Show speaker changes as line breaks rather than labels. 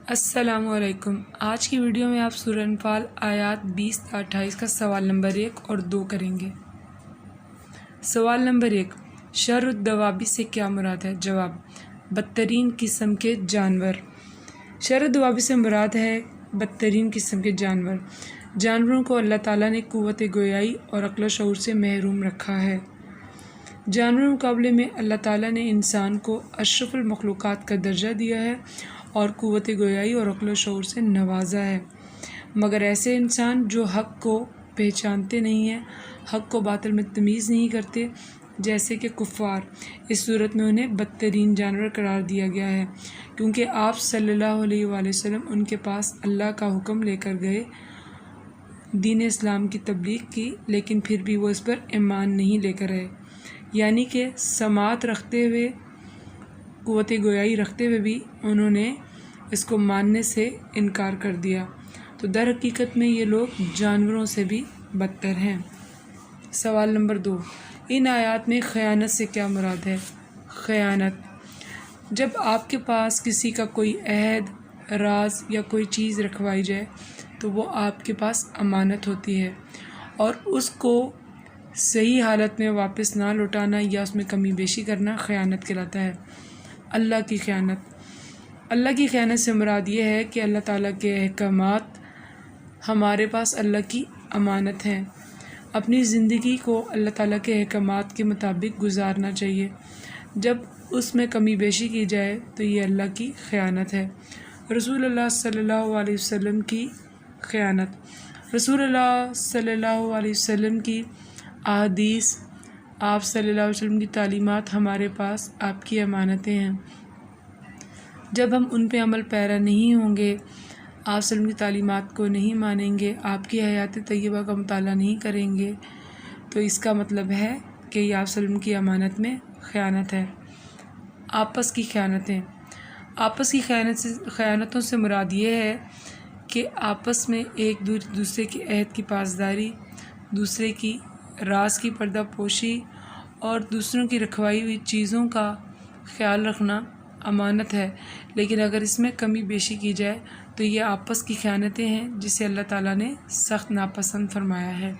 السلام علیکم۔ آج کی ویڈیو میں آپ سورہ انفال آیات 20 تا 28 کا سوال نمبر 1 اور 2 کریں گے۔ سوال نمبر 1، شر الدوابی سے کیا مراد ہے؟ جواب، بدترین قسم کے جانور۔ شر الدوابی سے مراد ہے بدترین قسم کے جانور۔ جانوروں کو اللہ تعالیٰ نے قوت گویائی اور عقل و شعور سے محروم رکھا ہے۔ جانوروں کے مقابلے میں اللہ تعالیٰ نے انسان کو اشرف المخلوقات کا درجہ دیا ہے اور قوت گویائی اور عقل و شعور سے نوازا ہے، مگر ایسے انسان جو حق کو پہچانتے نہیں ہیں، حق کو باطل میں تمیز نہیں کرتے، جیسے کہ کفار، اس صورت میں انہیں بدترین جانور قرار دیا گیا ہے، کیونکہ آپ صلی اللہ علیہ وآلہ وسلم ان کے پاس اللہ کا حکم لے کر گئے، دین اسلام کی تبلیغ کی، لیکن پھر بھی وہ اس پر ایمان نہیں لے کر آئے، یعنی کہ سماعت رکھتے ہوئے، قوت گویائی رکھتے ہوئے بھی انہوں نے اس کو ماننے سے انکار کر دیا، تو در حقیقت میں یہ لوگ جانوروں سے بھی بدتر ہیں۔ سوال نمبر 2، ان آیات میں خیانت سے کیا مراد ہے؟ خیانت، جب آپ کے پاس کسی کا کوئی عہد، راز یا کوئی چیز رکھوائی جائے تو وہ آپ کے پاس امانت ہوتی ہے، اور اس کو صحیح حالت میں واپس نہ لوٹانا یا اس میں کمی بیشی کرنا خیانت کہلاتا ہے۔ اللہ کی خیانت، اللہ کی خیانت سے مراد یہ ہے کہ اللہ تعالیٰ کے احکامات ہمارے پاس اللہ کی امانت ہیں، اپنی زندگی کو اللہ تعالیٰ کے احکامات کے مطابق گزارنا چاہیے، جب اس میں کمی بیشی کی جائے تو یہ اللہ کی خیانت ہے۔ رسول اللہ صلی اللہ علیہ وسلم کی خیانت، رسول اللہ صلی اللہ علیہ وسلم کی احادیث، آپ صلی اللہ علیہ وسلم کی تعلیمات ہمارے پاس آپ کی امانتیں ہیں، جب ہم ان پہ عمل پیرا نہیں ہوں گے، آپ صلی اللہ علیہ وسلم کی تعلیمات کو نہیں مانیں گے، آپ کی حیات طیبہ کا مطالعہ نہیں کریں گے، تو اس کا مطلب ہے کہ یہ آپ صلی اللہ علیہ وسلم کی امانت میں خیانت ہے۔ آپس کی خیانتیں، آپس کی خیانتوں سے مراد یہ ہے کہ آپس میں ایک دوسرے کے عہد کی پاسداری، دوسرے کی راز کی پردہ پوشی اور دوسروں کی رکھوائی ہوئی چیزوں کا خیال رکھنا امانت ہے، لیکن اگر اس میں کمی بیشی کی جائے تو یہ آپس کی خیانتیں ہیں، جسے اللہ تعالیٰ نے سخت ناپسند فرمایا ہے۔